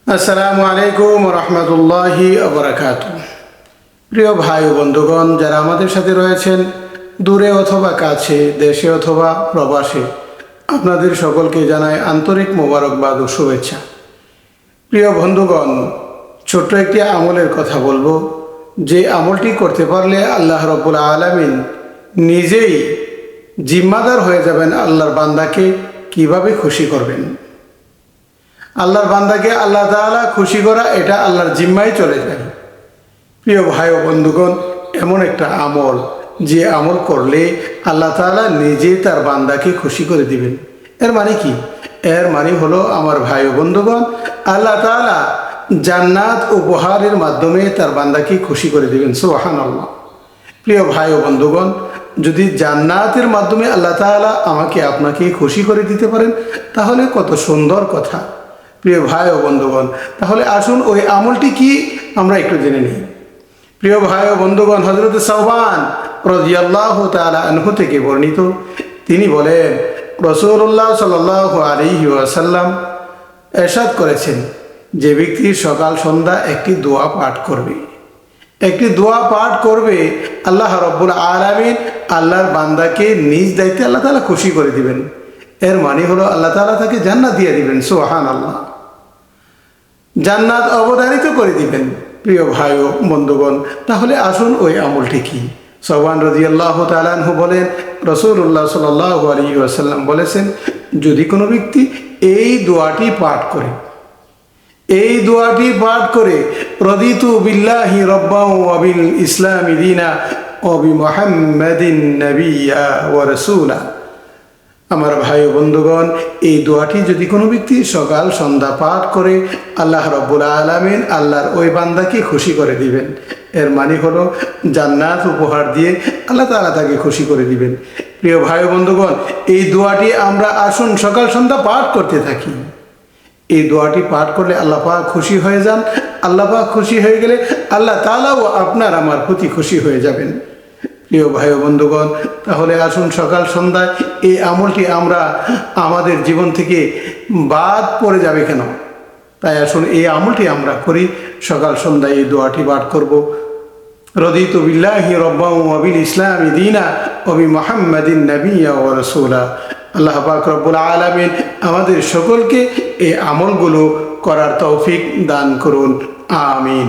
আসসালামু আলাইকুম রহমতুল্লাহি বারাকাতু। প্রিয় ভাই ও বন্ধুগণ, যারা আমাদের সাথে রয়েছেন দূরে অথবা কাছে, দেশে অথবা প্রবাসে, আপনাদের সকলকে জানাই আন্তরিক মোবারকবাদ ও শুভেচ্ছা। প্রিয় বন্ধুগণ, ছোট্ট একটি আমলের কথা বলবো, যে আমলটি করতে পারলে আল্লাহ রাব্বুল আলামিন নিজেই জিম্মাদার হয়ে যাবেন আল্লাহর বান্দাকে কিভাবে খুশি করবেন। আল্লাহর বান্দাকে আল্লাহ তাআলা খুশি করা, এটা আল্লাহর জিম্মায় চলে যায়। প্রিয় ভাই ও বন্ধুগণ, এমন একটা আমল, যে আমল করলে আল্লাহ তাআলা নিজেই তার বান্দাকে খুশি করে দিবেন। এর মানে কি? এর মানে হলো আমার ভাই ও বন্ধুগণ, আল্লাহ তাআলা জান্নাত উপহারের মাধ্যমে তার বান্দাকে খুশি করে দিবেন। সুবহানাল্লাহ। প্রিয় ভাই ও বন্ধুগণ, যদি জান্নাতের মাধ্যমে আল্লাহ তাআলা আমাকে আপনাকে খুশি করে দিতে পারেন, তাহলে কত সুন্দর কথা। প্রিয় ভাই ও বন্ধুগণ, তাহলে আসুন ওই আমলটি কি আমরা একটু জেনে নিই। প্রিয় ভাই ও বন্ধুগণ, হযরত সাওবান রাদিয়াল্লাহু তাআলা আনহু থেকে বর্ণিত, তিনি বলেন, রাসূলুল্লাহ সাল্লাল্লাহু আলাইহি ওয়াসাল্লাম ইরশাদ করেছেন, যে ব্যক্তি সকাল সন্ধ্যা একটি দোয়া পাঠ করবে, আল্লাহ রাব্বুল আলামিন আল্লাহর বান্দাকে নিজ দায়িত্বে আল্লাহ তাআলা খুশি করে দিবেন। এর মানে হলো আল্লাহ তাআলা তাকে জান্নাত দিয়ে দিবেন। সুবহানাল্লাহ। জান্নাত অবধারিত করে দিবেন। প্রিয় ভাই ও বন্ধুগণ, তাহলে আসুন ওই আমলটি কি। সাওবান রাদিয়াল্লাহু তাআলা আনহু বলেন, রাসূলুল্লাহ সাল্লাল্লাহু আলাইহি ওয়াসাল্লাম বলেছেন, যদি কোনো ব্যক্তি এই দোয়াটি পাঠ করে রদিতু বিল্লাহি রাব্বান ওয়া বিল ইসলামি দীনা ওয়া বিমুহাম্মাদিন নাবিয়্যা ওয়া রাসূলা। আমার ভাই ও বন্ধুগণ, এই দোয়াটি যদি কোনো ব্যক্তি সকাল সন্ধ্যা পাঠ করে, আল্লাহ রাব্বুল আলামিন আল্লাহর ওই বান্দাকে খুশি করে দিবেন। এর মানে হলো জান্নাত উপহার দিয়ে আল্লাহ তাআলা তাকে খুশি করে দিবেন। প্রিয় ভাই ও বন্ধুগণ, এই দোয়াটি আমরা আসুন সকাল সন্ধ্যা পাঠ করতে থাকি। এই দোয়াটি পাঠ করলে আল্লাহ পাক খুশি হয়ে যান। আল্লাহ পাক খুশি হয়ে গেলে আল্লাহ তাআলাও আপনার আমার প্রতি খুশি হয়ে যাবেন। প্রিয় ভাই ও বন্ধুগণ, তাহলে আসুন সকাল সন্ধ্যায় এই আমলটি আমরা আমাদের জীবন থেকে বাদ পড়ে যাবে কেন, তাই আসুন এই আমলটি আমরা করি। সকাল সন্ধ্যায় এই দোয়াটি পাঠ করব, রদিতু বিল্লাহি রাব্বান ওয়া বিল ইসলামি দীনা ওয়া বিমুহাম্মাদিন নাবিয়্যা ওয়া রাসূলা। আল্লাহ পাক রব্বুল আলামিন আমাদের সকলকে এই আমলগুলো করার তৌফিক দান করুন। আমিন।